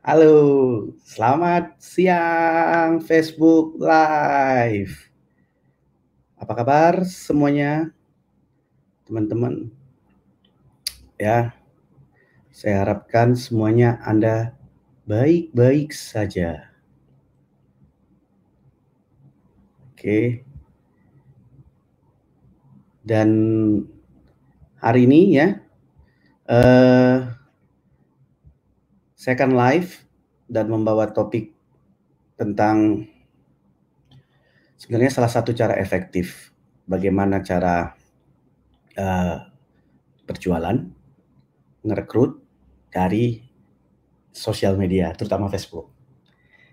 Halo, selamat siang Facebook Live. Apa kabar semuanya, teman-teman? Ya, saya harapkan semuanya Anda baik-baik saja. Oke. Dan hari ini ya, saya akan live dan membawa topik tentang sebenarnya salah satu cara efektif bagaimana cara berjualan, ngerekrut dari sosial media, terutama Facebook.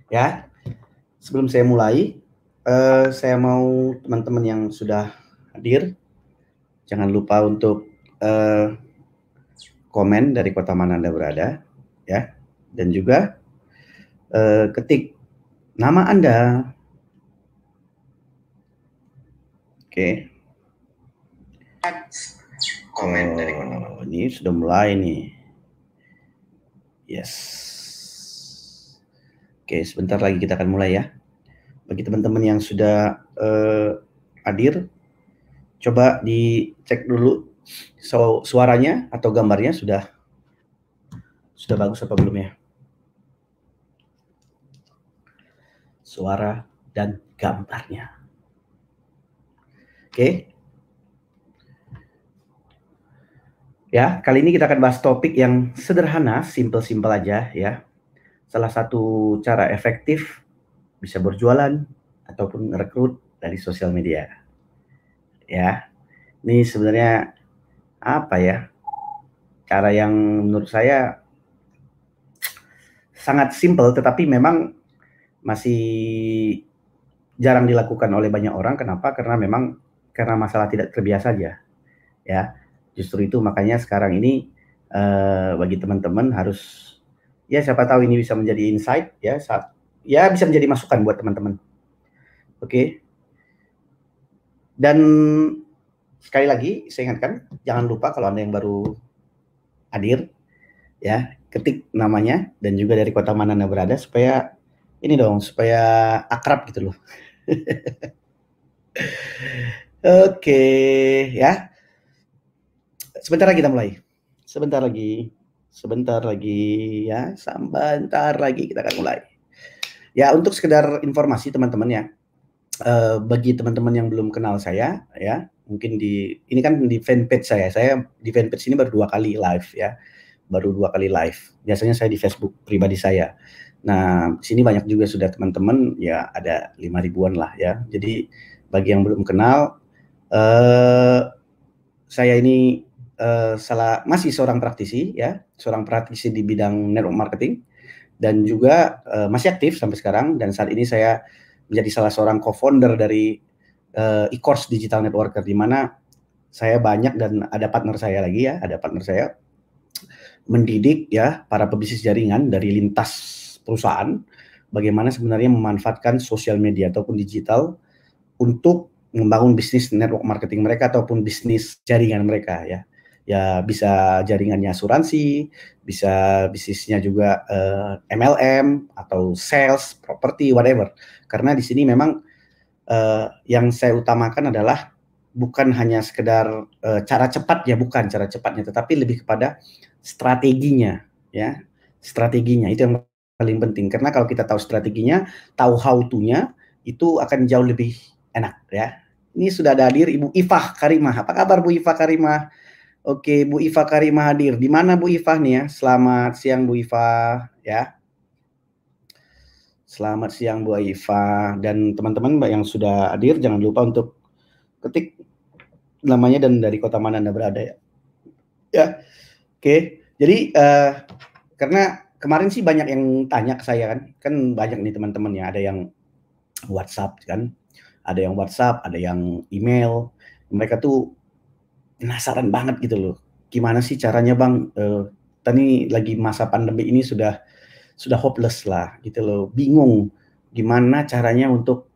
Ya, sebelum saya mulai, saya mau teman-teman yang sudah hadir, jangan lupa untuk komen dari kota mana Anda berada, ya, dan juga ketik nama Anda. Oke. Komen dari kota mana. Ini sudah mulai nih. Yes. Oke, sebentar lagi kita akan mulai ya. Bagi teman-teman yang sudah hadir, coba dicek dulu suaranya atau gambarnya sudah bagus apa belum ya? Suara dan gambarnya. Oke. Ya, kali ini kita akan bahas topik yang sederhana, simple-simple aja ya. Salah satu cara efektif bisa berjualan ataupun rekrut dari sosial media. Ya. Ini sebenarnya apa ya? Cara yang menurut saya sangat simple tetapi memang masih jarang dilakukan oleh banyak orang. Kenapa? Karena masalah tidak terbiasa aja. Ya, justru itu makanya sekarang ini bagi teman-teman harus, ya siapa tahu ini bisa menjadi insight ya, bisa menjadi masukan buat teman-teman. Oke. Dan sekali lagi saya ingatkan, jangan lupa kalau Anda yang baru hadir ya, ketik namanya dan juga dari kota mana Anda berada supaya akrab gitu loh. Oke, ya. Sebentar lagi kita mulai. Sebentar lagi ya, sebentar lagi kita akan mulai. Ya, untuk sekedar informasi teman-teman ya, bagi teman-teman yang belum kenal saya ya, mungkin ini kan di fanpage saya di fanpage ini baru 2 kali live ya, biasanya saya di Facebook pribadi saya. Nah, di sini banyak juga sudah teman-teman ya, ada 5 ribuan lah ya. Jadi bagi yang belum kenal, saya ini masih seorang praktisi ya, seorang praktisi di bidang network marketing dan juga masih aktif sampai sekarang, dan saat ini saya menjadi salah seorang co-founder dari e-course digital networker, di mana saya banyak dan ada partner saya mendidik ya para pebisnis jaringan dari lintas perusahaan bagaimana sebenarnya memanfaatkan sosial media ataupun digital untuk membangun bisnis network marketing mereka ataupun bisnis jaringan mereka ya. Ya bisa jaringannya asuransi, bisa bisnisnya juga MLM atau sales, property, whatever. Karena di sini memang yang saya utamakan adalah bukan hanya sekedar cara cepatnya, tetapi lebih kepada strateginya ya. Strateginya itu yang paling penting, karena kalau kita tahu strateginya, tahu how to-nya, itu akan jauh lebih enak ya. Ini sudah ada hadir Ibu Ifah Karimah. Apa kabar Bu Ifah Karimah? Oke, Bu Ifah Karimah hadir. Di mana Bu Ifah nih ya? Selamat siang Bu Ifah ya. Selamat siang Bu Ifah, dan teman-teman yang sudah hadir jangan lupa untuk ketik namanya dan dari kota mana Anda berada ya. Ya. Oke. Jadi karena kemarin sih banyak yang tanya ke saya kan banyak nih teman-teman ya, ada yang WhatsApp kan, ada yang WhatsApp, ada yang email. Mereka tuh penasaran banget gitu loh. Gimana sih caranya Bang? Kita nih lagi masa pandemi ini sudah hopeless lah gitu loh. Bingung gimana caranya untuk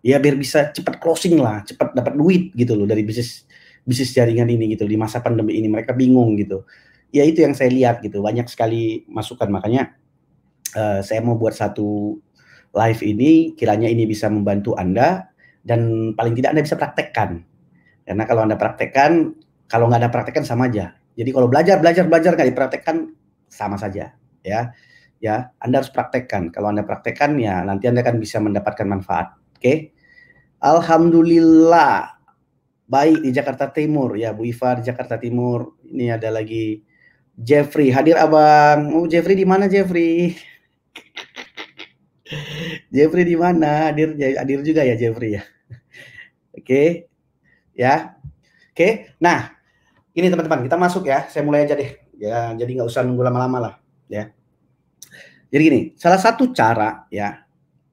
ya biar bisa cepat closing lah, cepat dapat duit gitu loh dari bisnis jaringan ini gitu di masa pandemi ini. Mereka bingung gitu. ya itu yang saya lihat gitu, banyak sekali masukan. Makanya saya mau buat satu live ini, kiranya ini bisa membantu Anda dan paling tidak Anda bisa praktekkan. Karena kalau Anda praktekkan, kalau nggak ada praktekkan sama aja. Jadi kalau belajar nggak dipraktekkan sama saja, ya. Ya, Anda harus praktekkan. Kalau Anda praktekkan, ya nanti Anda akan bisa mendapatkan manfaat. Oke? Alhamdulillah. Baik di Jakarta Timur, ya Bu Iva di Jakarta Timur. Ini ada lagi Jeffrey, hadir Abang. Oh, Jeffrey di mana Jeffrey? Jeffrey di mana? Hadir juga ya Jeffrey ya. Oke. Ya. Oke. Nah, ini teman-teman, kita masuk ya. Saya mulai aja deh. Ya, jadi nggak usah nunggu lama-lama lah, ya. Jadi gini, salah satu cara ya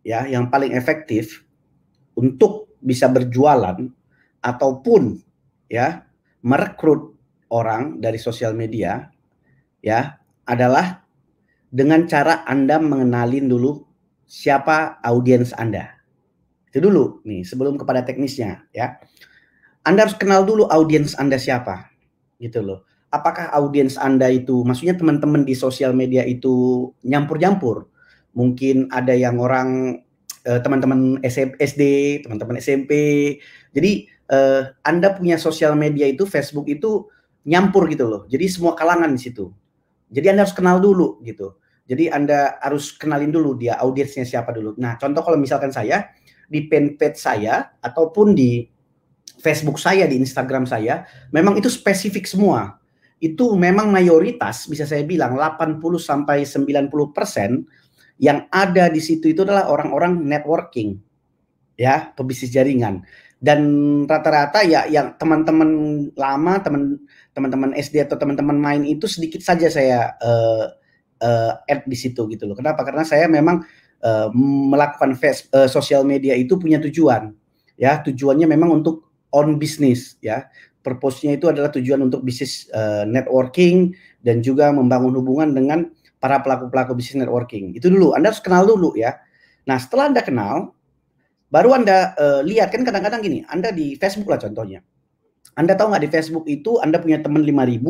yang paling efektif untuk bisa berjualan ataupun ya merekrut orang dari sosial media ya adalah dengan cara Anda mengenalin dulu siapa audiens Anda. Itu dulu nih sebelum kepada teknisnya ya. Anda harus kenal dulu audiens Anda siapa. Gitu loh. Apakah audiens Anda itu, maksudnya teman-teman di sosial media itu nyampur-nyampur? Mungkin ada yang orang teman-teman SD, teman-teman SMP. Jadi Anda punya sosial media itu, Facebook itu nyampur gitu loh. Jadi semua kalangan di situ. Jadi Anda harus kenal dulu gitu. Jadi Anda harus kenalin dulu dia audiensnya siapa dulu. Nah, contoh kalau misalkan saya di fanpage saya ataupun di Facebook saya, di Instagram saya, memang itu spesifik semua. Itu memang mayoritas, bisa saya bilang 80-90% yang ada di situ itu adalah orang-orang networking, ya, pebisnis jaringan. Dan rata-rata ya yang teman-teman lama, teman-teman SD atau teman-teman main itu sedikit saja saya add di situ gitu loh. Kenapa? Karena saya memang melakukan sosial media itu punya tujuan. Ya, tujuannya memang untuk on business ya. Purpose-nya itu adalah tujuan untuk bisnis networking dan juga membangun hubungan dengan para pelaku-pelaku bisnis networking. Itu dulu, Anda harus kenal dulu ya. Nah, setelah Anda kenal, baru Anda lihat kan kadang-kadang gini, Anda di Facebook lah contohnya. Anda tahu nggak di Facebook itu Anda punya teman 5.000,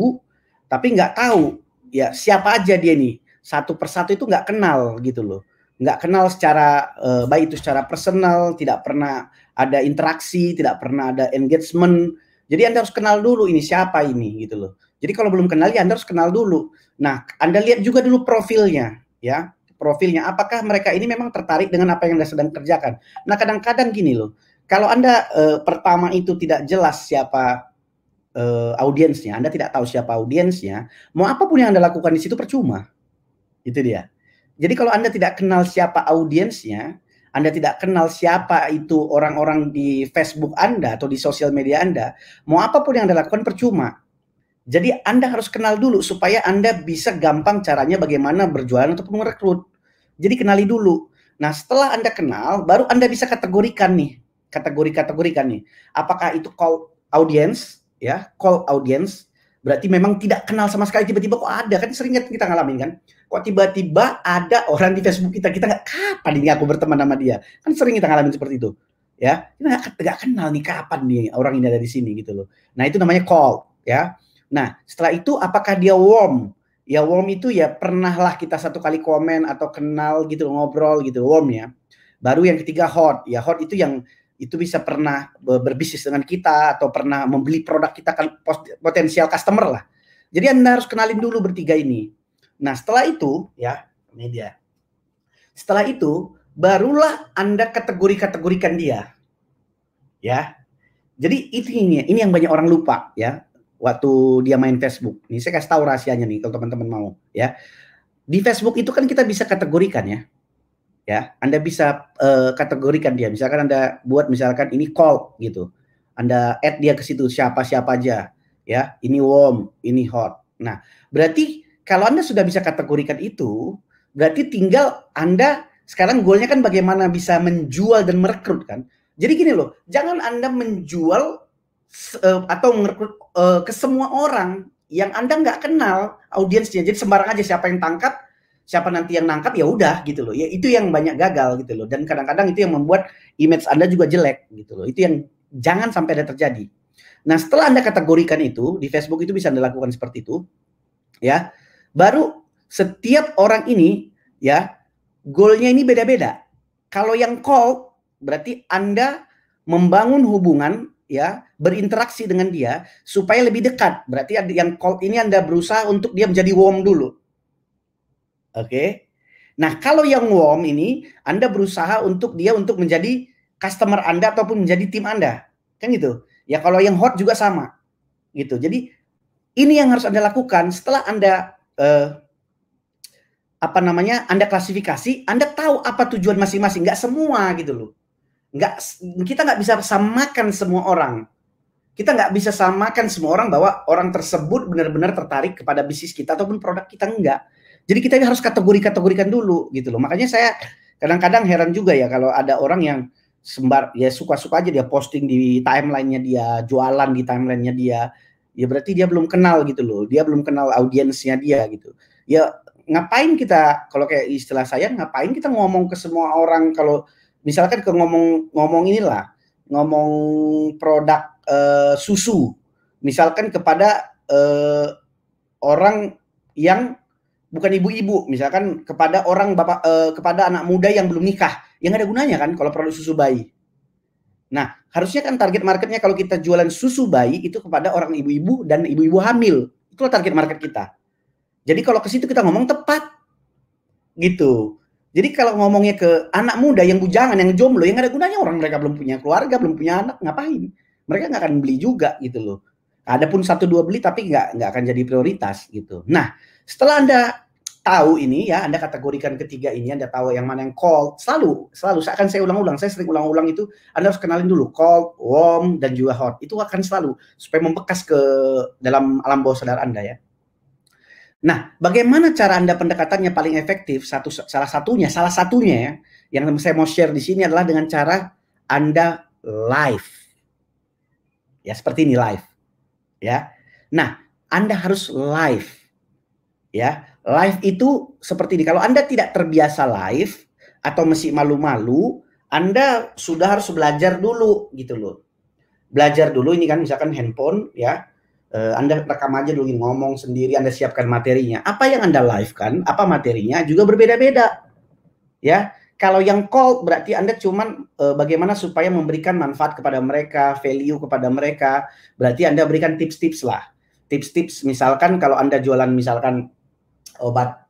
tapi nggak tahu ya siapa aja dia nih. Satu persatu itu nggak kenal gitu loh. Nggak kenal secara baik itu secara personal, tidak pernah ada interaksi, tidak pernah ada engagement. Jadi Anda harus kenal dulu ini siapa ini gitu loh. Jadi kalau belum kenal ya Anda harus kenal dulu. Nah, Anda lihat juga dulu profilnya ya. Profilnya apakah mereka ini memang tertarik dengan apa yang Anda sedang kerjakan. Nah, kadang-kadang gini loh. Kalau Anda pertama itu tidak jelas siapa audiensnya, Anda tidak tahu siapa audiensnya, mau apapun yang Anda lakukan di situ percuma. Itu dia. Jadi kalau Anda tidak kenal siapa audiensnya, Anda tidak kenal siapa itu orang-orang di Facebook Anda atau di sosial media Anda, mau apapun yang Anda lakukan percuma. Jadi Anda harus kenal dulu supaya Anda bisa gampang caranya bagaimana berjualan ataupun merekrut. Jadi kenali dulu. Nah, setelah Anda kenal, baru Anda bisa kategorikan nih. Kategorikan nih. Apakah itu call audience, ya, call audience, berarti memang tidak kenal sama sekali, tiba-tiba kok ada, kan sering kita ngalamin kan. Kok tiba-tiba ada orang di Facebook kita nggak, kapan ini aku berteman sama dia. Kan sering kita ngalamin seperti itu. Ya, kita nggak kenal nih kapan nih orang ini ada di sini gitu loh. Nah, itu namanya call, ya. Nah, setelah itu apakah dia warm? Ya warm itu ya pernahlah kita satu kali komen atau kenal gitu, ngobrol gitu, warm ya. Baru yang ketiga hot. Ya hot itu yang itu bisa pernah berbisnis dengan kita atau pernah membeli produk kita kan, potensial customer lah. Jadi Anda harus kenalin dulu bertiga ini. Nah, setelah itu ya, media. Setelah itu barulah Anda kategorikan dia. Ya. Jadi ini yang banyak orang lupa ya. Waktu dia main Facebook. Ini saya kasih tahu rahasianya nih kalau teman-teman mau ya. Di Facebook itu kan kita bisa kategorikan ya. Ya, Anda bisa kategorikan dia. Misalkan Anda buat misalkan ini call gitu. Anda add dia ke situ siapa aja ya. Ini warm, ini hot. Nah, berarti kalau Anda sudah bisa kategorikan itu, berarti tinggal Anda sekarang goalnya kan bagaimana bisa menjual dan merekrut kan. Jadi gini loh, jangan Anda menjual atau merekrut ke semua orang yang Anda nggak kenal audiensnya. Jadi sembarang aja siapa yang tangkap, siapa nanti yang nangkap ya udah gitu loh. Ya itu yang banyak gagal gitu loh. Dan kadang-kadang itu yang membuat image Anda juga jelek gitu loh. Itu yang jangan sampai ada terjadi. Nah, setelah Anda kategorikan itu di Facebook itu bisa Anda lakukan seperti itu. ya. Baru setiap orang ini ya goalnya ini beda-beda. Kalau yang cold berarti Anda membangun hubungan ya, berinteraksi dengan dia supaya lebih dekat. Berarti yang cold ini Anda berusaha untuk dia menjadi warm dulu. Oke. Nah, kalau yang warm ini Anda berusaha untuk dia untuk menjadi customer Anda ataupun menjadi tim Anda. Kan gitu. Ya kalau yang hot juga sama. Gitu. Jadi ini yang harus Anda lakukan setelah Anda Anda klasifikasi, Anda tahu apa tujuan masing-masing. Nggak semua gitu loh. Kita nggak bisa samakan semua orang. Kita nggak bisa samakan semua orang bahwa orang tersebut benar-benar tertarik kepada bisnis kita ataupun produk kita, enggak. Jadi kita harus kategorikan dulu gitu loh. Makanya saya kadang-kadang heran juga ya kalau ada orang yang suka-suka aja dia posting di timeline-nya dia, jualan di timeline-nya dia. Ya berarti dia belum kenal gitu loh. Dia belum kenal audiensnya dia gitu. Ya ngapain kita, kalau kayak istilah saya, ngapain kita ngomong ke semua orang, kalau misalkan ke ngomong inilah, ngomong produk susu misalkan kepada orang yang bukan ibu-ibu, misalkan kepada orang bapak kepada anak muda yang belum nikah, yang ada gunanya kan kalau produk susu bayi. Nah, harusnya kan target marketnya kalau kita jualan susu bayi itu kepada orang ibu-ibu dan ibu-ibu hamil. Itulah target market kita. Jadi kalau ke situ kita ngomong tepat gitu. Jadi kalau ngomongnya ke anak muda yang bujangan, yang jomblo, yang ada gunanya, orang mereka belum punya keluarga, belum punya anak, ngapain? Mereka nggak akan beli juga gitu loh. Adapun 1-2 beli tapi nggak akan jadi prioritas gitu. Nah, setelah Anda tahu ini ya, Anda kategorikan ketiga ini, Anda tahu yang mana yang cold, selalu akan saya ulang-ulang, saya sering ulang-ulang itu, Anda harus kenalin dulu cold, warm, dan juga hot. Itu akan selalu supaya membekas ke dalam alam bawah sadar Anda ya. Nah, bagaimana cara Anda pendekatannya paling efektif? Salah satunya ya, yang saya mau share di sini adalah dengan cara Anda live. Ya, seperti ini live. Ya. Nah, Anda harus live. Ya, live itu seperti ini. Kalau Anda tidak terbiasa live atau masih malu-malu, Anda sudah harus belajar dulu gitu loh. Belajar dulu ini kan misalkan handphone ya. Anda rekam aja dulu, ngomong sendiri, Anda siapkan materinya. Apa yang Anda live kan, apa materinya juga berbeda-beda. Ya, kalau yang cold berarti Anda cuman bagaimana supaya memberikan manfaat kepada mereka, value kepada mereka. Berarti Anda berikan tips-tips lah. Tips-tips misalkan kalau Anda jualan misalkan obat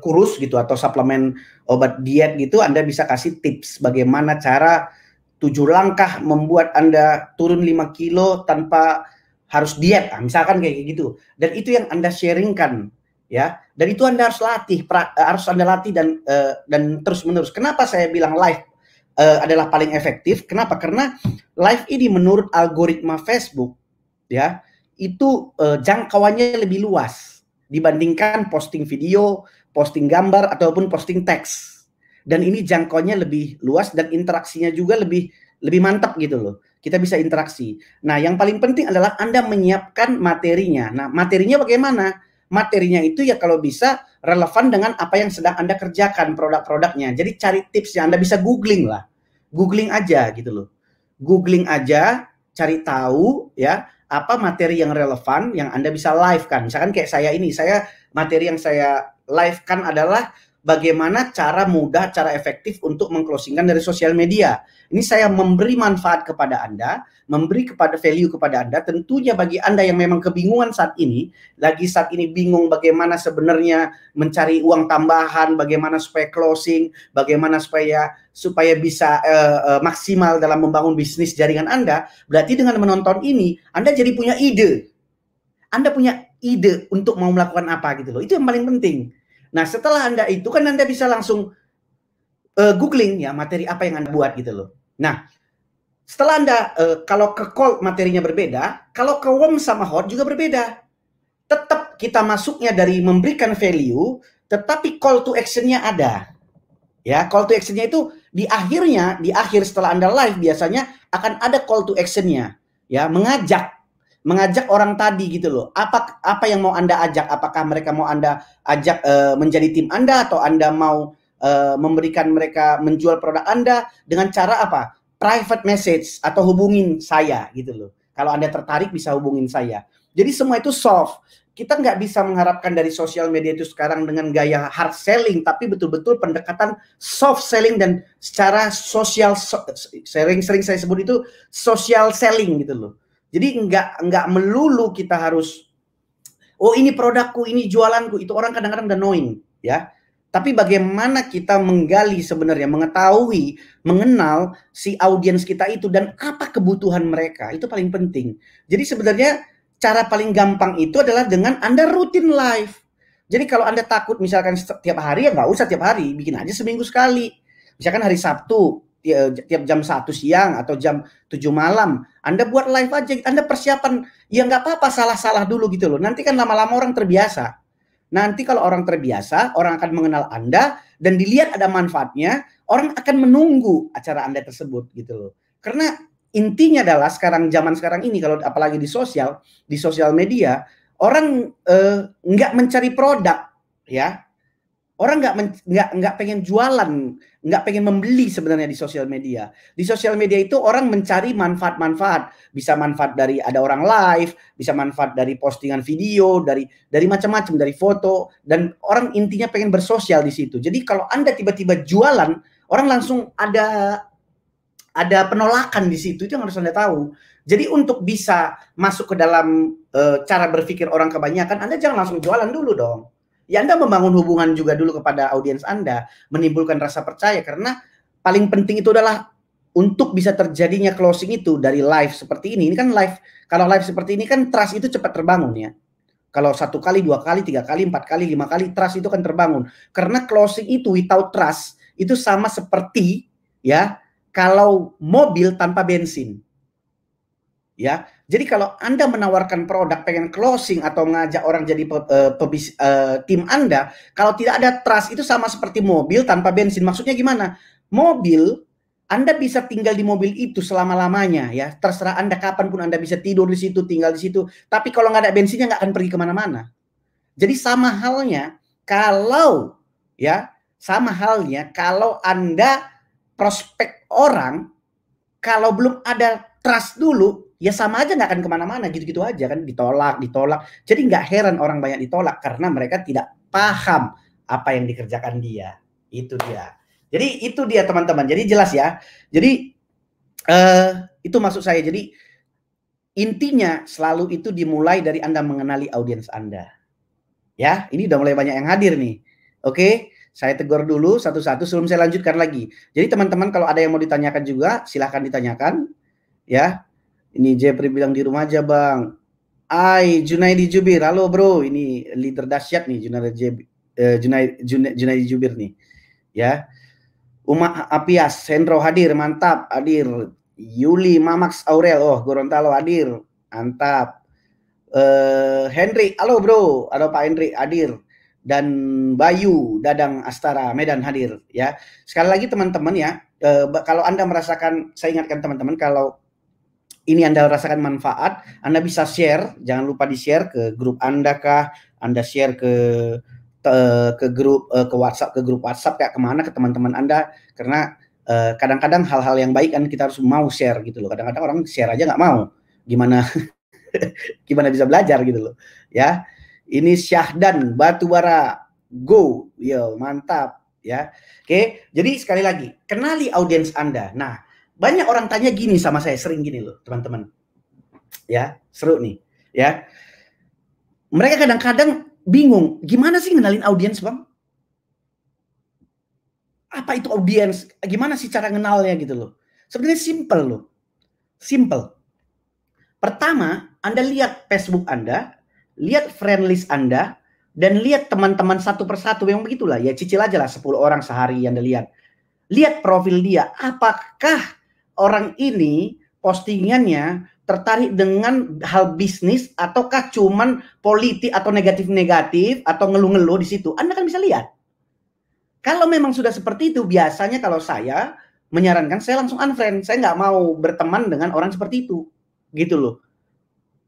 kurus gitu atau suplemen obat diet gitu, Anda bisa kasih tips bagaimana cara 7 langkah membuat Anda turun 5 kilo tanpa harus diet, misalkan kayak gitu. Dan itu yang Anda sharingkan ya. Dan itu Anda harus latih, harus Anda latih dan terus-menerus. Kenapa saya bilang live adalah paling efektif? Kenapa? Karena live ini menurut algoritma Facebook ya, itu jangkauannya lebih luas dibandingkan posting video, posting gambar ataupun posting teks. Dan ini jangkauannya lebih luas dan interaksinya juga lebih mantap gitu loh. Kita bisa interaksi. Nah, yang paling penting adalah Anda menyiapkan materinya. Nah, materinya bagaimana? Materinya itu ya kalau bisa relevan dengan apa yang sedang Anda kerjakan, produk-produknya. Jadi cari tipsnya, Anda bisa googling lah. Googling aja gitu loh. Googling aja, cari tahu ya, apa materi yang relevan yang Anda bisa live kan. Misalkan kayak saya ini, materi yang saya live kan adalah bagaimana cara mudah, cara efektif untuk mengclosingkan dari sosial media. Ini saya memberi manfaat kepada Anda, memberi kepada value kepada Anda. Tentunya bagi Anda yang memang kebingungan saat ini bingung bagaimana sebenarnya mencari uang tambahan, bagaimana supaya closing, bagaimana supaya bisa maksimal dalam membangun bisnis jaringan Anda. Berarti dengan menonton ini, Anda jadi punya ide. Anda punya ide untuk mau melakukan apa gitu loh. Itu yang paling penting. Nah, setelah Anda itu kan Anda bisa langsung googling ya materi apa yang Anda buat gitu loh. Nah, setelah Anda kalau ke cold materinya berbeda, kalau ke warm sama hot juga berbeda. Tetap kita masuknya dari memberikan value, tetapi call to action-nya ada. Ya, call to action-nya itu di akhir setelah Anda live biasanya akan ada call to action-nya. Ya, mengajak orang tadi gitu loh. Apa yang mau Anda ajak? Apakah mereka mau Anda ajak menjadi tim Anda atau Anda mau memberikan mereka menjual produk Anda dengan cara apa? Private message atau hubungin saya gitu loh. Kalau Anda tertarik bisa hubungin saya. Jadi semua itu soft. Kita nggak bisa mengharapkan dari sosial media itu sekarang dengan gaya hard selling, tapi betul-betul pendekatan soft selling dan secara sosial, sering saya sebut itu social selling gitu loh. Jadi nggak melulu kita harus, oh ini produkku, ini jualanku, itu orang kadang-kadang udah knowing ya. Tapi bagaimana kita menggali sebenarnya, mengetahui, mengenal si audiens kita itu dan apa kebutuhan mereka, itu paling penting. Jadi sebenarnya cara paling gampang itu adalah dengan Anda rutin live. Jadi kalau Anda takut misalkan tiap hari, ya nggak usah tiap hari, bikin aja seminggu sekali. Misalkan hari Sabtu, tiap jam 1 siang atau jam 7 malam, Anda buat live aja, Anda persiapan, ya nggak apa-apa salah-salah dulu gitu loh. Nanti kan lama-lama orang terbiasa. Nanti kalau orang terbiasa, orang akan mengenal Anda dan dilihat ada manfaatnya, orang akan menunggu acara Anda tersebut gitu loh. Karena intinya adalah zaman sekarang ini, kalau apalagi di sosial media, orang nggak mencari produk ya. Orang nggak pengen jualan, nggak pengen membeli sebenarnya di sosial media. Di sosial media itu orang mencari manfaat-manfaat. Bisa manfaat dari ada orang live, bisa manfaat dari postingan video, dari macam-macam, dari foto, dan orang intinya pengen bersosial di situ. Jadi kalau Anda tiba-tiba jualan, orang langsung ada penolakan di situ, itu yang harus Anda tahu. Jadi untuk bisa masuk ke dalam cara berpikir orang kebanyakan, Anda jangan langsung jualan dulu dong. Ya Anda membangun hubungan juga dulu kepada audiens Anda, menimbulkan rasa percaya, karena paling penting itu adalah untuk bisa terjadinya closing itu dari live seperti ini. Ini kan live, kalau live seperti ini kan trust itu cepat terbangun ya. Kalau 1 kali, 2 kali, 3 kali, 4 kali, 5 kali, trust itu kan terbangun. Karena closing itu without trust itu sama seperti ya kalau mobil tanpa bensin. Ya, jadi kalau Anda menawarkan produk pengen closing atau ngajak orang jadi tim Anda, kalau tidak ada trust itu sama seperti mobil tanpa bensin. Maksudnya gimana? Mobil, Anda bisa tinggal di mobil itu selama-lamanya ya. Terserah Anda kapanpun Anda bisa tidur di situ, tinggal di situ. Tapi kalau nggak ada bensinnya nggak akan pergi kemana-mana. Jadi sama halnya kalau Anda prospek orang, kalau belum ada trust dulu, ya sama aja nggak akan kemana-mana, gitu-gitu aja kan, ditolak. Jadi nggak heran orang banyak ditolak karena mereka tidak paham apa yang dikerjakan dia. Itu dia. Jadi itu dia teman-teman. Jadi jelas ya. Jadi itu maksud saya. Jadi intinya selalu itu dimulai dari Anda mengenali audiens Anda. Ya, ini udah mulai banyak yang hadir nih. Oke, saya tegur dulu satu-satu sebelum saya lanjutkan lagi. Jadi teman-teman kalau ada yang mau ditanyakan juga, silahkan ditanyakan. Ya, ini Jepri bilang di rumah aja bang. Junaidi Jubir, halo bro, ini leader dahsyat nih Junaidi Jubir nih, ya. Uma Apias, Hendro hadir, mantap, hadir. Yuli Mamax Aurel, oh Gorontalo hadir, mantap. Henry, halo bro, ada Pak Henry hadir. Dan Bayu Dadang Astara Medan hadir, ya. Sekali lagi teman-teman ya, kalau Anda merasakan, saya ingatkan teman-teman, kalau ini Anda rasakan manfaat, Anda bisa share, jangan lupa di-share ke grup Anda kah, Anda share ke grup ke WhatsApp, ke grup WhatsApp kayak kemana, ke teman-teman Anda, karena kadang-kadang hal-hal yang baik kan kita harus mau share gitu loh. Kadang-kadang orang share aja nggak mau, gimana gimana bisa belajar gitu loh, ya. Ini Syahdan Batubara, go, yo mantap, ya. Oke, jadi sekali lagi kenali audiens Anda. Nah, banyak orang tanya gini sama saya, sering gini loh teman-teman, ya, seru nih, ya. Mereka kadang-kadang bingung, gimana sih ngenalin audiens bang? Apa itu audiens? Gimana sih cara ngenalnya gitu loh? Sebenarnya simple loh, simple. Pertama, Anda lihat Facebook Anda, lihat friend list Anda, dan lihat teman-teman satu persatu, yang begitulah, ya cicil aja lah 10 orang sehari Anda lihat. Lihat profil dia, apakah orang ini postingannya tertarik dengan hal bisnis ataukah cuman politik atau negatif-negatif atau ngeluh-ngeluh di situ. Anda kan bisa lihat. Kalau memang sudah seperti itu, biasanya kalau saya menyarankan, saya langsung unfriend. Saya nggak mau berteman dengan orang seperti itu. Gitu loh.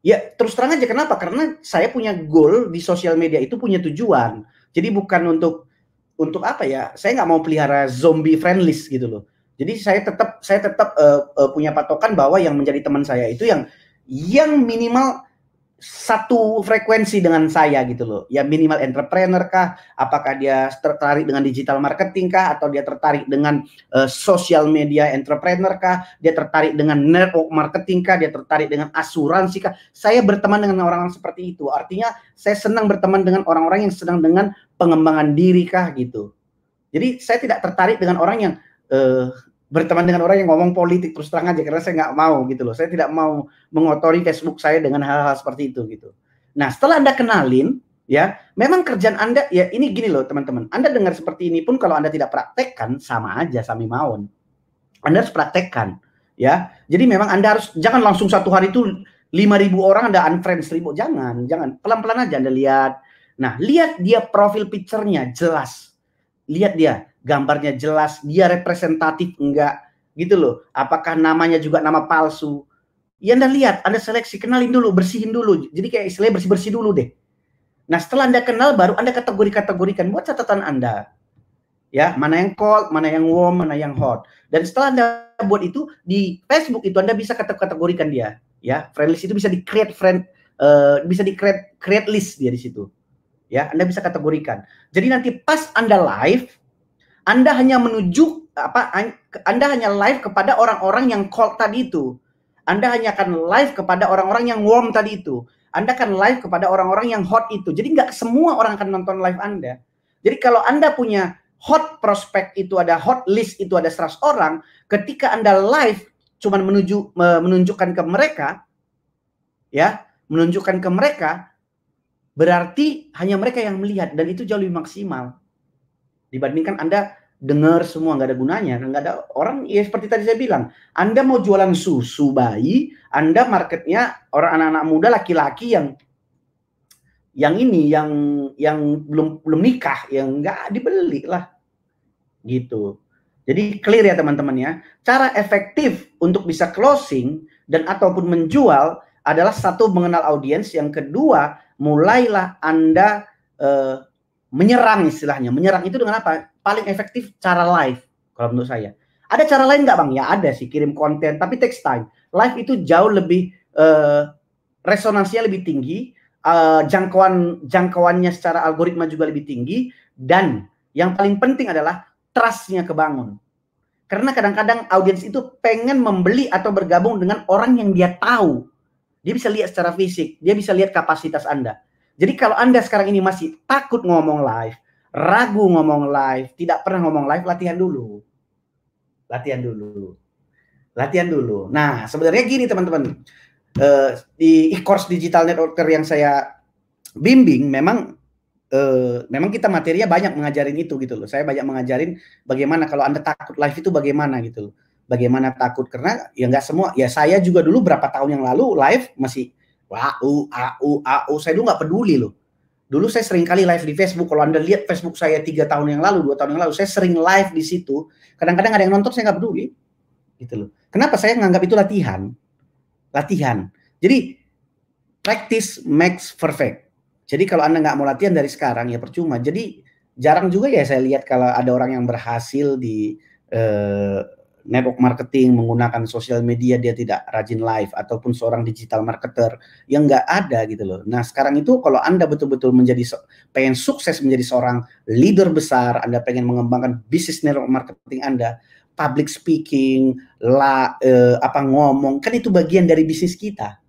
Ya terus terang aja, kenapa? Karena saya punya goal di sosial media itu, punya tujuan. Jadi bukan untuk apa ya, saya nggak mau pelihara zombie friend list gitu loh. Jadi saya tetap punya patokan bahwa yang menjadi teman saya itu yang minimal satu frekuensi dengan saya gitu loh. Ya minimal entrepreneur kah? Apakah dia tertarik dengan digital marketing kah? Atau dia tertarik dengan social media entrepreneur kah? Dia tertarik dengan network marketing kah? Dia tertarik dengan asuransi kah? Saya berteman dengan orang-orang seperti itu. Artinya saya senang berteman dengan orang-orang yang sedang dengan pengembangan diri kah gitu. Jadi saya tidak tertarik dengan orang yang berteman dengan orang yang ngomong politik terus terang aja, karena saya nggak mau gitu loh. Saya tidak mau mengotori Facebook saya dengan hal-hal seperti itu gitu. Nah, setelah Anda kenalin, ya, memang kerjaan Anda, ya ini gini loh teman-teman. Anda dengar seperti ini pun kalau Anda tidak praktekkan, sama aja, sami mawon. Anda harus praktekkan, ya. Jadi memang Anda harus, jangan langsung satu hari itu 5.000 orang Anda unfriend 1.000, jangan. Pelan-pelan aja Anda lihat. Nah, lihat dia profil picture-nya jelas. Lihat dia gambarnya jelas, dia representatif enggak gitu loh. Apakah namanya juga nama palsu? Ya Anda lihat, Anda seleksi, kenalin dulu, bersihin dulu. Jadi kayak istilahnya bersih-bersih dulu deh. Nah, setelah Anda kenal baru Anda kategori-kategorikan, buat catatan Anda. Ya, mana yang cold, mana yang warm, mana yang hot. Dan setelah Anda buat itu di Facebook itu Anda bisa kategorikan dia, ya. Friend list itu bisa di-create bisa di-create list dia di situ. Ya, Anda bisa kategorikan. Jadi nanti pas Anda live, Anda hanya Anda hanya live kepada orang-orang yang cold tadi itu. Anda hanya akan live kepada orang-orang yang warm tadi itu. Anda akan live kepada orang-orang yang hot itu. Jadi nggak semua orang akan nonton live Anda. Jadi kalau Anda punya hot prospect itu, ada hot list itu, ada 100 orang, ketika Anda live cuman menunjukkan ke mereka, ya, menunjukkan ke mereka, berarti hanya mereka yang melihat, dan itu jauh lebih maksimal dibandingkan Anda dengar semua, nggak ada gunanya, nggak ada orang. Ya seperti tadi saya bilang, Anda mau jualan susu bayi, Anda marketnya orang anak-anak muda, laki-laki yang belum nikah, yang nggak dibeli lah gitu. Jadi clear ya teman-teman ya, cara efektif untuk bisa closing dan ataupun menjual adalah satu, mengenal audiens, yang kedua mulailah Anda menyerang, istilahnya. Menyerang itu dengan apa? Paling efektif cara live kalau menurut saya. Ada cara lain nggak Bang? Ya ada sih, kirim konten, tapi takes time. Live itu jauh lebih resonansinya lebih tinggi, jangkauannya secara algoritma juga lebih tinggi, dan yang paling penting adalah trust-nya kebangun. Karena kadang-kadang audiens itu pengen membeli atau bergabung dengan orang yang dia tahu. Dia bisa lihat secara fisik, dia bisa lihat kapasitas Anda. Jadi kalau Anda sekarang ini masih takut ngomong live, ragu ngomong live, tidak pernah ngomong live, latihan dulu. Latihan dulu. Latihan dulu. Nah, sebenarnya gini teman-teman. Di e-course digital networker yang saya bimbing, memang kita materinya banyak mengajarin itu gitu loh. Saya banyak mengajarin bagaimana kalau Anda takut live itu bagaimana gitu loh. Bagaimana takut, karena ya nggak semua. Ya saya juga dulu berapa tahun yang lalu live masih AU, saya dulu nggak peduli loh. Dulu saya sering kali live di Facebook. Kalau Anda lihat Facebook saya 3 tahun yang lalu, 2 tahun yang lalu, saya sering live di situ. Kadang-kadang ada yang nonton, saya nggak peduli gitu loh. Kenapa? Saya nganggap itu latihan. Latihan. Jadi practice makes perfect. Jadi kalau Anda nggak mau latihan dari sekarang, ya percuma. Jadi jarang juga ya saya lihat kalau ada orang yang berhasil di network marketing menggunakan sosial media, dia tidak rajin live, ataupun seorang digital marketer yang nggak ada gitu loh. Nah sekarang itu kalau Anda betul-betul pengen sukses menjadi seorang leader besar, Anda pengen mengembangkan bisnis network marketing Anda, public speaking, ngomong, kan itu bagian dari bisnis kita,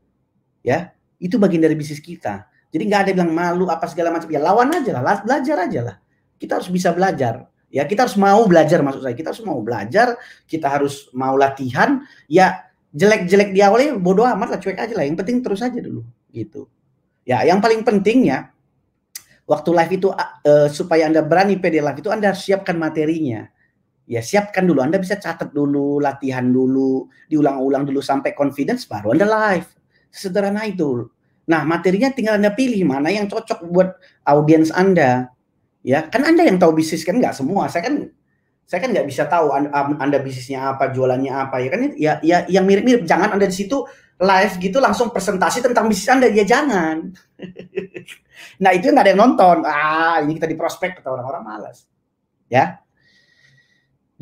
ya, itu bagian dari bisnis kita. Jadi nggak ada yang bilang malu apa segala macam, ya lawan aja lah, belajar aja lah. Kita harus bisa belajar. Ya kita harus mau belajar, maksud saya. Kita harus mau belajar, kita harus mau latihan. Ya jelek-jelek di awalnya bodoh amat lah, cuek aja lah. Yang penting terus aja dulu gitu. Ya yang paling penting ya, waktu live itu supaya Anda berani pede live itu, Anda harus siapkan materinya. Ya siapkan dulu, Anda bisa catat dulu, latihan dulu, diulang-ulang dulu sampai confidence, baru Anda live. Sederhana itu. Nah materinya tinggal Anda pilih mana yang cocok buat audiens Anda. Ya, kan Anda yang tahu bisnis, kan nggak semua. Saya kan nggak bisa tahu Anda bisnisnya apa, jualannya apa, ya kan? Ya yang mirip-mirip. Jangan Anda di situ live gitu langsung presentasi tentang bisnis Anda, ya jangan. Nah itu nggak ada yang nonton. Ini kita di prospek, kata orang-orang malas. Ya,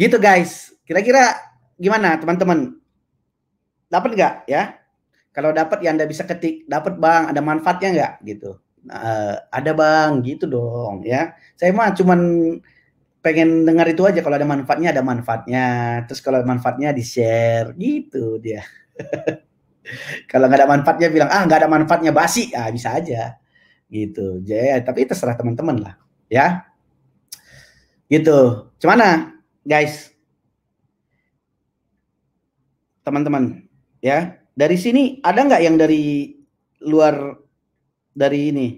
gitu guys. Kira-kira gimana teman-teman? Dapat nggak ya? Kalau dapat ya Anda bisa ketik, dapat Bang, ada manfaatnya nggak gitu. Ada Bang, gitu dong ya. Saya mah cuman pengen dengar itu aja, kalau ada manfaatnya ada manfaatnya. Terus kalau manfaatnya di-share gitu dia. Kalau nggak ada manfaatnya bilang, ah nggak ada manfaatnya basi, ah bisa aja gitu. Jadi, tapi terserah teman-teman lah ya. Gitu. Gimana guys? Teman-teman ya. Dari sini ada nggak yang dari luar, dari ini,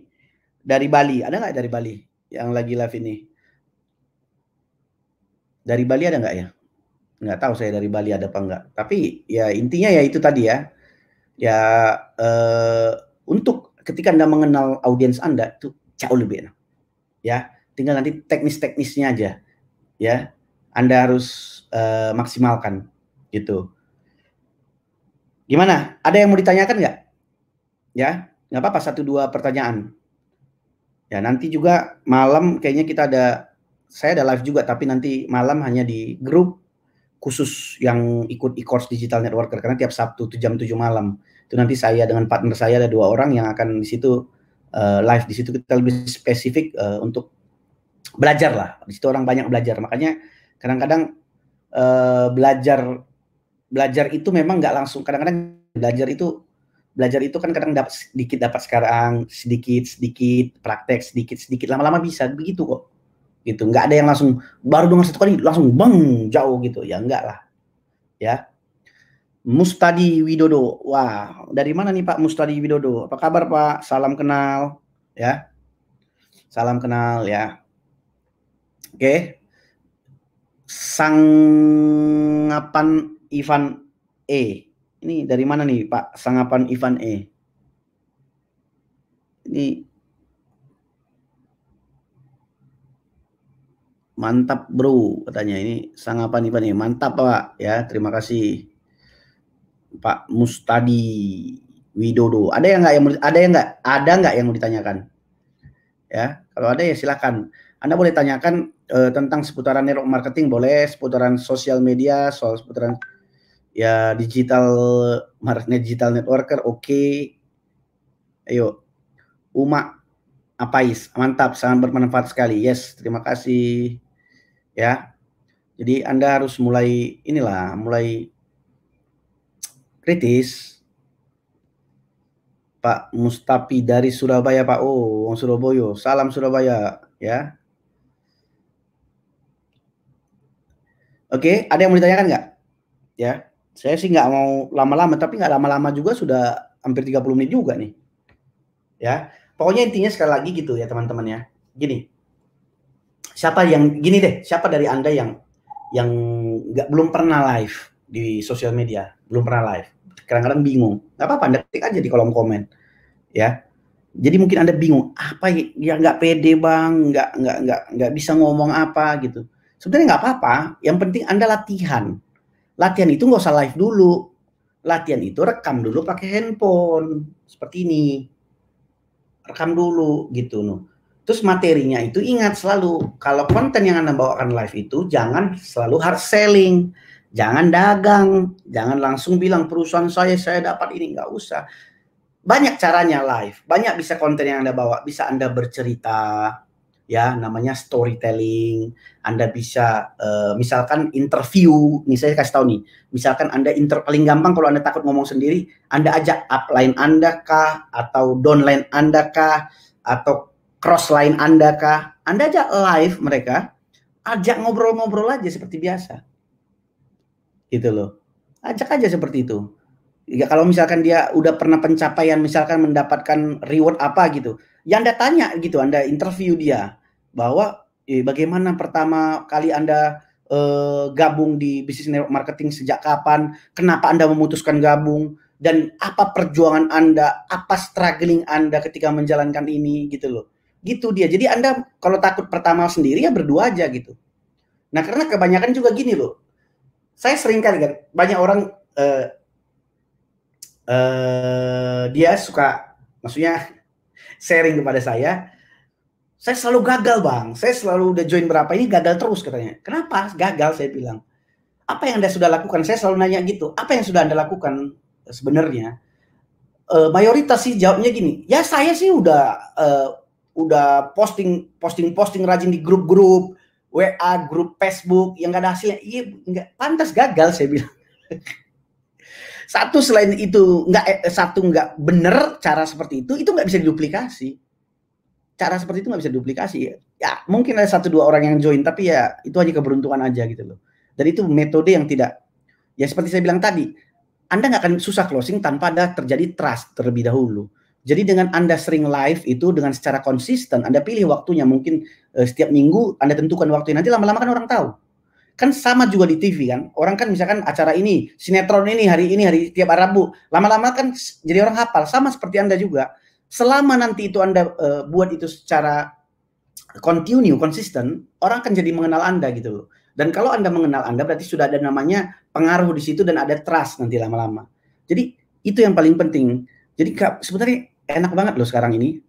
dari Bali? Ada nggak dari Bali yang lagi live ini? Dari Bali ada nggak ya? Nggak tahu saya dari Bali ada apa nggak. Tapi ya intinya ya itu tadi ya. Ya untuk ketika Anda mengenal audiens Anda itu jauh lebih enak. Ya, tinggal nanti teknis-teknisnya aja. Ya, Anda harus maksimalkan gitu. Gimana? Ada yang mau ditanyakan nggak? Ya, nggak apa-apa, 1-2 pertanyaan. Ya, nanti juga malam kayaknya kita ada, saya ada live juga, tapi nanti malam hanya di grup khusus yang ikut e-course digital networker, karena tiap Sabtu jam 7 malam itu nanti saya dengan partner saya ada 2 orang yang akan di situ live. Di situ kita lebih spesifik untuk belajar lah. Di situ orang banyak belajar, makanya kadang-kadang belajar itu memang nggak langsung. Kadang-kadang belajar itu kan kadang dapat sekarang, sedikit praktek, sedikit lama-lama bisa begitu kok gitu. Nggak ada yang langsung baru dengar satu kali langsung bang jauh gitu ya, enggak lah ya. Mustadi Widodo, wah dari mana nih Pak Mustadi Widodo? Apa kabar Pak? Salam kenal ya, salam kenal ya. Oke. Sangapan Ivan E. Ini dari mana nih Pak Sangapan Ivan E? Ini mantap bro katanya, ini Sangapan Ivan E. Mantap Pak ya, terima kasih Pak Mustadi Widodo. Ada nggak yang mau ditanyakan? Ya, kalau ada ya silakan. Anda boleh tanyakan tentang seputaran network marketing, boleh seputaran sosial media, soal seputaran ya digital networker, oke. Ayo, Uma Apais, mantap, sangat bermanfaat sekali. Yes, terima kasih. Ya, jadi Anda harus mulai kritis. Pak Mustafi dari Surabaya, Pak. Oh, Wong Surabaya. Salam Surabaya, ya. Oke, ada yang mau ditanyakan nggak? Ya, saya sih nggak mau lama-lama, tapi nggak lama-lama juga sudah hampir 30 menit juga nih. Ya, pokoknya intinya sekali lagi gitu ya teman-teman ya. Gini, siapa dari Anda yang belum pernah live di sosial media, belum pernah live, kadang-kadang bingung, nggak apa-apa, Anda ketik aja di kolom komen ya. Jadi mungkin Anda bingung, apa ya, nggak pede bang, nggak bisa ngomong apa gitu. Sebenarnya nggak apa-apa, yang penting Anda latihan. Latihan itu nggak usah live dulu, latihan itu rekam dulu pakai handphone seperti ini, rekam dulu gitu loh. Terus materinya itu ingat selalu, kalau konten yang Anda bawakan live itu jangan selalu hard selling, jangan dagang, jangan langsung bilang perusahaan saya dapat ini, nggak usah. Banyak caranya live, banyak bisa konten yang Anda bawa, bisa Anda bercerita, ya namanya storytelling. Anda bisa misalkan interview, nih saya kasih tahu nih, misalkan Anda paling gampang kalau Anda takut ngomong sendiri, Anda ajak upline Anda kah, atau downline Anda kah, atau crossline Anda kah, Anda ajak live mereka, ajak ngobrol-ngobrol aja seperti biasa, gitu loh, ajak aja seperti itu. Ya, kalau misalkan dia udah pernah pencapaian, misalkan mendapatkan reward apa gitu, ya Anda tanya gitu, Anda interview dia bahwa bagaimana pertama kali Anda gabung di bisnis network marketing, sejak kapan, kenapa Anda memutuskan gabung, dan apa perjuangan Anda, apa struggling Anda ketika menjalankan ini gitu loh. Gitu dia. Jadi Anda kalau takut pertama sendiri ya berdua aja gitu. Nah, karena kebanyakan juga gini loh. Saya sering kali kan banyak orang dia suka, maksudnya sharing kepada saya selalu gagal bang, saya selalu udah join berapa ini gagal terus katanya. Kenapa gagal? Saya bilang, apa yang Anda sudah lakukan? Saya selalu nanya gitu, apa yang sudah Anda lakukan sebenarnya mayoritas sih jawabnya gini, ya saya sih udah posting rajin di grup-grup WA, grup Facebook yang gak ada hasilnya. Iya, nggak pantas gagal saya bilang. Satu selain itu nggak benar cara seperti itu nggak bisa diduplikasi. Cara seperti itu nggak bisa diduplikasi. Ya mungkin ada 1-2 orang yang join, tapi ya itu hanya keberuntungan aja gitu loh. Dan itu metode yang tidak, ya seperti saya bilang tadi, Anda nggak akan susah closing tanpa ada terjadi trust terlebih dahulu. Jadi dengan Anda sering live itu dengan secara konsisten, Anda pilih waktunya mungkin setiap minggu, Anda tentukan waktunya, nanti lama-lama kan orang tahu. Kan sama juga di TV kan, orang kan misalkan acara ini, sinetron ini hari tiap Rabu, lama-lama kan jadi orang hafal. Sama seperti Anda juga, selama nanti itu Anda buat itu secara konsisten, orang akan jadi mengenal Anda gitu loh. Dan kalau Anda mengenal Anda, berarti sudah ada namanya pengaruh di situ dan ada trust nanti lama-lama. Jadi itu yang paling penting. Jadi sebenarnya enak banget loh sekarang ini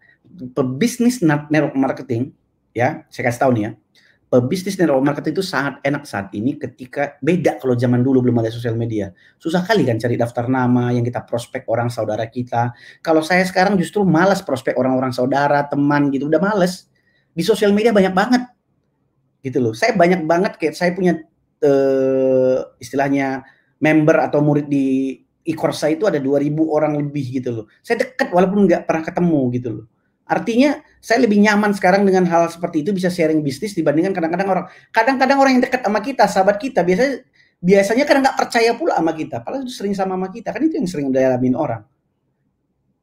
pebisnis network marketing, ya saya kasih tahu nih ya, pebisnis network marketing itu sangat enak saat ini ketika beda kalau zaman dulu belum ada sosial media. Susah kali kan cari daftar nama yang kita prospek orang saudara kita. Kalau saya sekarang justru malas prospek orang-orang saudara, teman gitu, udah males. Di sosial media banyak banget gitu loh. Saya banyak banget, kayak saya punya istilahnya member atau murid di e-course saya itu ada 2.000 orang lebih gitu loh. Saya dekat walaupun nggak pernah ketemu gitu loh. Artinya saya lebih nyaman sekarang dengan hal seperti itu, bisa sharing bisnis dibandingkan kadang-kadang orang yang dekat sama kita, sahabat kita, biasanya kadang nggak percaya pula sama kita, padahal itu sering sama kita, kan itu yang sering dialamin orang.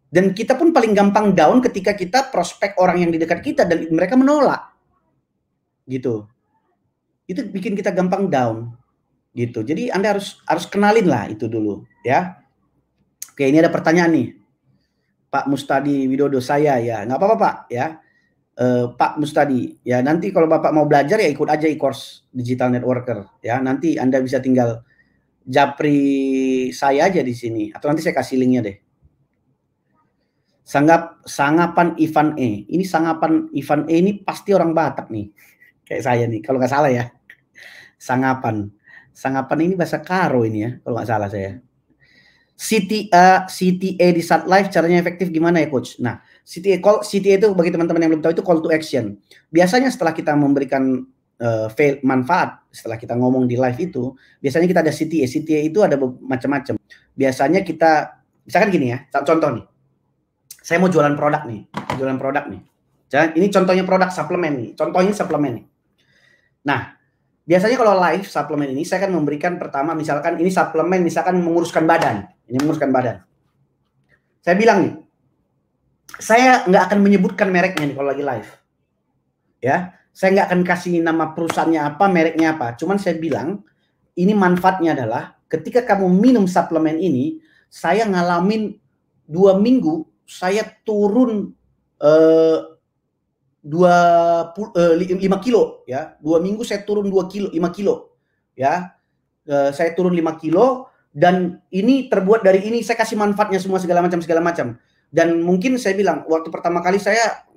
Dan kita pun paling gampang down ketika kita prospek orang yang di dekat kita dan mereka menolak. Gitu. Itu bikin kita gampang down. Gitu. Jadi Anda harus kenalin lah itu dulu, ya. Oke, ini ada pertanyaan nih. Pak Mustadi Widodo, saya ya, nggak apa-apa Pak, ya. Pak Mustadi, ya nanti kalau Bapak mau belajar ya ikut aja e-course Digital Networker, ya. Nanti Anda bisa tinggal japri saya aja di sini, atau nanti saya kasih linknya deh. Sangapan Ivan E. Ini Sangapan Ivan E ini pasti orang Batak nih, kayak saya nih, kalau nggak salah ya. Sangapan ini bahasa Karo ini ya, kalau nggak salah saya. CTA di saat live caranya efektif gimana ya coach? Nah, CTA itu bagi teman-teman yang belum tahu itu call to action. Biasanya setelah kita memberikan manfaat, setelah kita ngomong di live itu, biasanya kita ada CTA. CTA itu ada macam-macam. Biasanya kita, misalkan gini ya, contoh nih. Saya mau jualan produk nih. Ini contohnya produk suplemen nih. Contohnya suplemen nih. Nah, biasanya kalau live suplemen ini saya akan memberikan pertama, misalkan ini suplemen misalkan menguruskan badan. Ini menguruskan badan. Saya bilang nih, saya nggak akan menyebutkan mereknya nih kalau lagi live. Ya, saya nggak akan kasih nama perusahaannya apa, mereknya apa. Cuman saya bilang, ini manfaatnya adalah ketika kamu minum suplemen ini, saya ngalamin 2 minggu, saya turun 5 kilo ya. 2 minggu saya turun 5 kilo ya. Saya turun 5 kilo dan ini terbuat dari ini, saya kasih manfaatnya semua segala macam. Dan mungkin saya bilang waktu pertama kali saya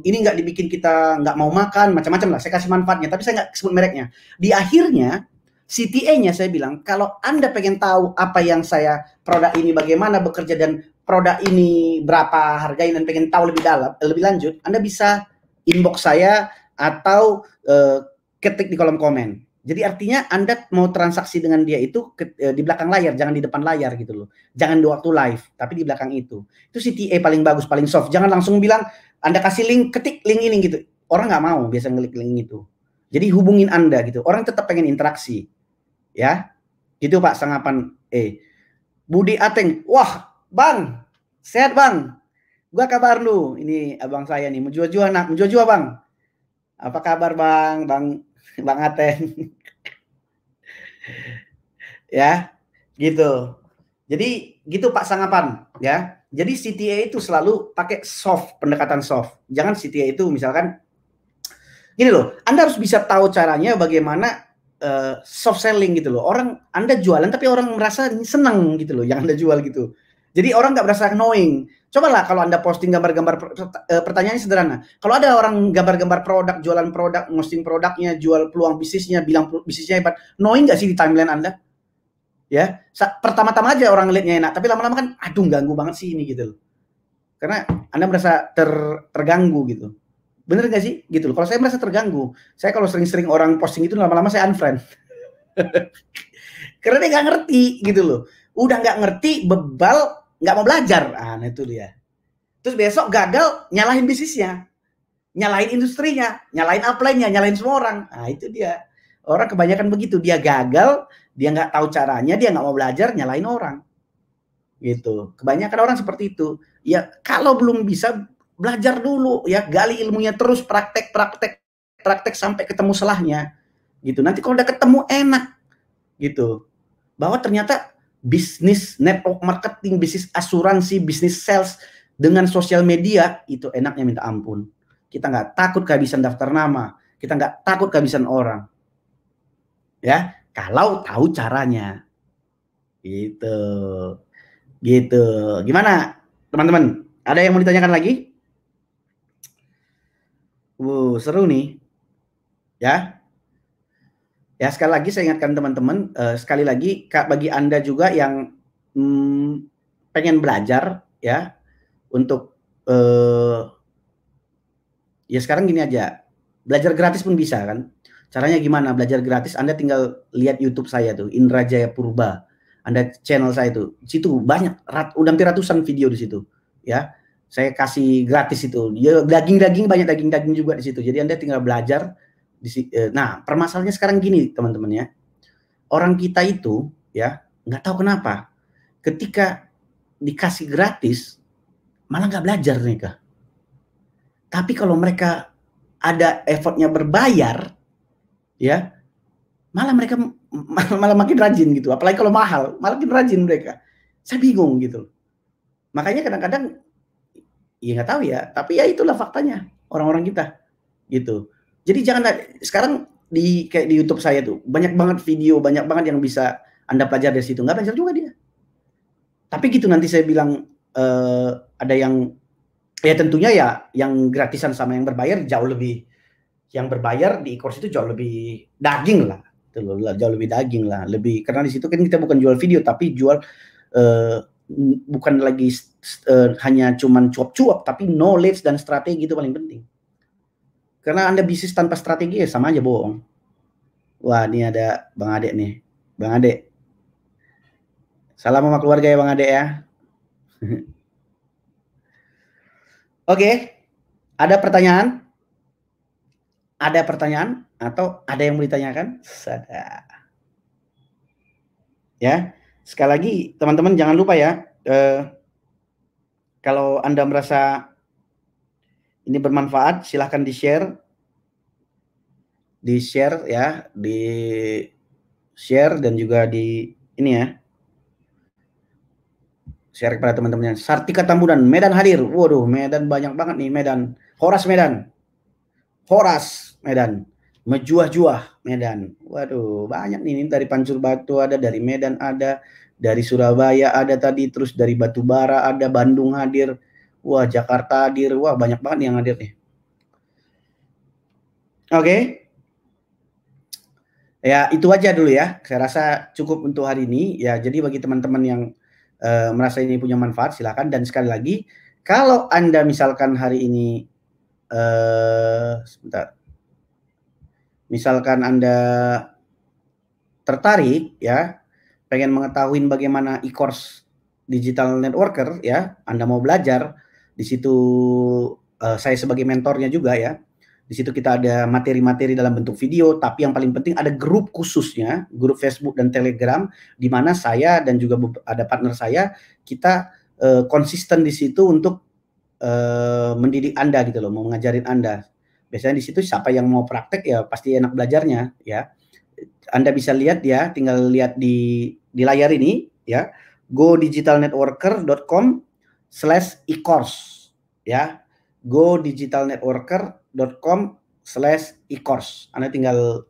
ini nggak dibikin kita nggak mau makan, macam-macam lah. Saya kasih manfaatnya, tapi saya nggak sebut mereknya. Di akhirnya CTA-nya saya bilang, kalau Anda pengen tahu apa yang saya produk ini bagaimana bekerja dan produk ini berapa harganya dan pengen tahu lebih dalam, lebih lanjut, Anda bisa inbox saya atau ketik di kolom komen. Jadi artinya Anda mau transaksi dengan dia itu di belakang layar, jangan di depan layar gitu loh. Jangan di waktu live, tapi di belakang itu. Itu CTA paling bagus, paling soft. Jangan langsung bilang Anda kasih link, ketik link ini gitu. Orang nggak mau biasa ngelik link itu. Jadi hubungin Anda gitu. Orang tetap pengen interaksi. Ya. Gitu Pak Sangapan Budi Ateng. Wah, Bang. Sehat, Bang. Gua kabar lu. Ini abang saya nih, menjua-jua Bang. Apa kabar Bang? Bang Ateng. Ya, gitu. Jadi gitu Pak Sangapan, ya. Jadi CTA itu selalu pakai pendekatan soft. Jangan CTA itu misalkan gini loh, Anda harus bisa tahu caranya bagaimana soft selling gitu loh. Anda jualan tapi orang merasa senang gitu loh yang Anda jual gitu. Jadi orang nggak merasa annoying. Cobalah kalau Anda posting gambar-gambar, pertanyaannya sederhana. Kalau ada orang gambar-gambar produk, jualan produk, posting produknya, jual peluang bisnisnya, bilang bisnisnya hebat, annoying nggak sih di timeline Anda? Ya, pertama-tama aja orang ngeliatnya enak, tapi lama-lama kan, aduh ganggu banget sih ini gitu loh. Karena Anda merasa terganggu gitu. Bener nggak sih? Gitu loh. Kalau saya merasa terganggu, saya kalau sering-sering orang posting itu lama-lama saya unfriend. Karena dia nggak ngerti gitu loh. Udah nggak ngerti, bebal, nggak mau belajar. Nah itu dia. Terus besok gagal, nyalahin bisnisnya, nyalahin industrinya, nyalahin upline-nya, nyalahin semua orang. Nah itu dia. Orang kebanyakan begitu. Dia gagal, dia nggak tahu caranya, dia nggak mau belajar, nyalahin orang. Gitu. Kebanyakan orang seperti itu. Ya kalau belum bisa, belajar dulu ya, gali ilmunya terus, praktek sampai ketemu selahnya. Gitu. Nanti kalau udah ketemu enak gitu. Bahwa ternyata bisnis network marketing, bisnis asuransi, bisnis sales dengan sosial media itu enaknya minta ampun. Kita nggak takut kehabisan daftar nama, kita nggak takut kehabisan orang. Ya, kalau tahu caranya. Gitu. Gitu. Gimana, teman-teman? Ada yang mau ditanyakan lagi? Seru nih. Ya. Ya, sekali lagi saya ingatkan teman-teman, sekali lagi bagi Anda juga yang pengen belajar ya untuk ya sekarang gini aja. Belajar gratis pun bisa kan. Caranya gimana? Belajar gratis Anda tinggal lihat YouTube saya tuh, Indra Jaya Purba. Anda channel saya itu. Di situ banyak udah hampir ratusan video di situ, ya. Saya kasih gratis itu. Ya daging-daging, banyak daging-daging juga di situ. Jadi Anda tinggal belajar nah, permasalahannya sekarang gini, teman-teman ya. Orang kita itu ya, nggak tahu kenapa ketika dikasih gratis malah nggak belajar mereka. Tapi kalau mereka ada effortnya berbayar, ya malah mereka malah makin rajin gitu. Apalagi kalau mahal, malah makin rajin mereka. Saya bingung gitu. Makanya kadang-kadang ya nggak tahu ya, tapi ya itulah faktanya orang-orang kita gitu. Jadi jangan sekarang kayak di YouTube saya tuh banyak banget video, banyak banget yang bisa Anda pelajari dari situ. Nggak belajar juga dia. Tapi gitu nanti saya bilang ada yang ya tentunya ya yang gratisan sama yang berbayar jauh lebih, yang berbayar di e-course itu jauh lebih daging lah, jauh lebih daging lah, lebih karena di situ kan kita bukan jual video tapi jual bukan lagi hanya cuman cuap-cuap tapi knowledge dan strategi itu paling penting. Karena Anda bisnis tanpa strategi ya sama aja bohong. Wah, ini ada Bang Ade nih. Bang Ade. Salam sama keluarga ya Bang Ade ya. Oke. Ada pertanyaan? Ada pertanyaan atau ada yang mau ditanyakan? Ya. Sekali lagi teman-teman jangan lupa ya, kalau Anda merasa ini bermanfaat silahkan di-share ya, di-share dan juga di ini ya. Share kepada teman-temannya. Sartika Tambunan, Medan hadir. Waduh, Medan banyak banget nih Medan. Horas Medan. Mejuah-juah Medan. Waduh, banyak nih dari Pancur Batu ada, dari Medan ada, dari Surabaya ada tadi, terus dari Batubara ada, Bandung hadir. Wah, Jakarta hadir. Wah, banyak banget yang hadir nih. Oke. Ya, itu aja dulu ya. Saya rasa cukup untuk hari ini. Ya, jadi bagi teman-teman yang merasa ini punya manfaat, silakan. Dan sekali lagi, kalau Anda misalkan hari ini sebentar. Misalkan Anda tertarik ya, pengen mengetahui bagaimana e-course digital networker ya, Anda mau belajar, di situ saya sebagai mentornya juga ya. Di situ kita ada materi-materi dalam bentuk video, tapi yang paling penting ada grup khususnya, grup Facebook dan Telegram, di mana saya dan juga ada partner saya, kita konsisten di situ untuk mendidik Anda gitu loh, mau ngajarin Anda. Biasanya di situ siapa yang mau praktek ya pasti enak belajarnya ya. Anda bisa lihat ya, tinggal lihat di layar ini ya, godigitalnetworker.com/e-course ya. godigitalnetworker.com/e-course. Anda tinggal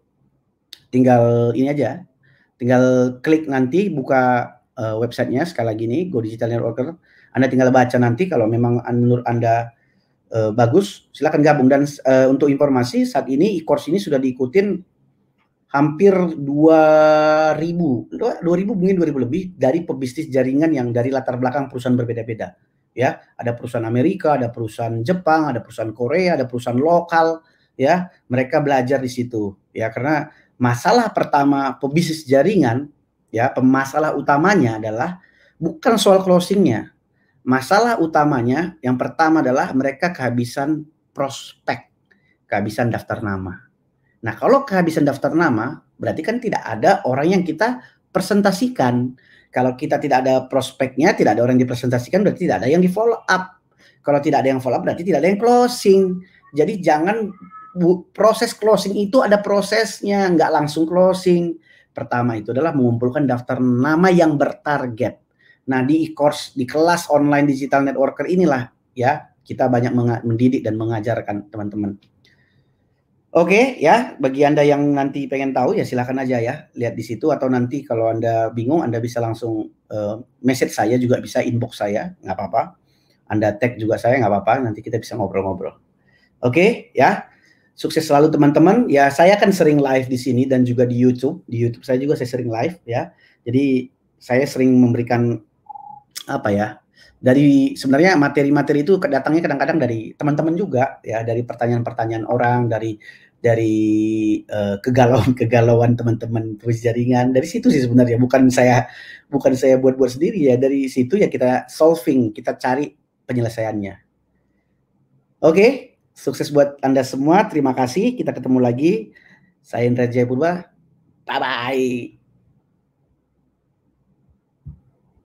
ini aja, tinggal klik nanti buka websitenya sekali lagi nih, Go Digital Networker. Anda tinggal baca nanti kalau memang menurut Anda bagus, silakan gabung. Dan untuk informasi saat ini e-course ini sudah diikutin hampir 2000 mungkin 2000 lebih dari pebisnis jaringan yang dari latar belakang perusahaan berbeda-beda. Ya, ada perusahaan Amerika, ada perusahaan Jepang, ada perusahaan Korea, ada perusahaan lokal, ya. Mereka belajar di situ, ya, karena masalah pertama pebisnis jaringan, ya, masalah utamanya adalah bukan soal closingnya. Masalah utamanya yang pertama adalah mereka kehabisan prospek, kehabisan daftar nama. Nah, kalau kehabisan daftar nama, berarti kan tidak ada orang yang kita presentasikan. Kalau kita tidak ada prospeknya, tidak ada orang yang dipresentasikan, berarti tidak ada yang di follow up. Kalau tidak ada yang follow up, berarti tidak ada yang closing. Jadi jangan proses closing itu ada prosesnya, nggak langsung closing. Pertama itu adalah mengumpulkan daftar nama yang bertarget. Nah, di course, di kelas online digital networker inilah ya kita banyak mendidik dan mengajarkan teman-teman. Oke, ya, bagi Anda yang nanti pengen tahu ya silakan aja ya, lihat di situ atau nanti kalau Anda bingung Anda bisa langsung message saya juga bisa, inbox saya, nggak apa-apa. Anda tag juga saya nggak apa-apa, nanti kita bisa ngobrol-ngobrol. Oke, ya. Sukses selalu teman-teman. Ya, saya kan sering live di sini dan juga di YouTube. Di YouTube saya juga saya sering live ya. Jadi saya sering memberikan apa ya? Dari sebenarnya materi-materi itu datangnya kadang-kadang dari teman-teman juga ya, dari pertanyaan-pertanyaan orang, dari kegalauan teman-teman tulis jaringan. Dari situ sih sebenarnya, bukan saya buat-buat sendiri ya. Dari situ ya kita solving, kita cari penyelesaiannya. Oke, sukses buat Anda semua. Terima kasih. Kita ketemu lagi. Saya Indra Jayapurba. Bye bye.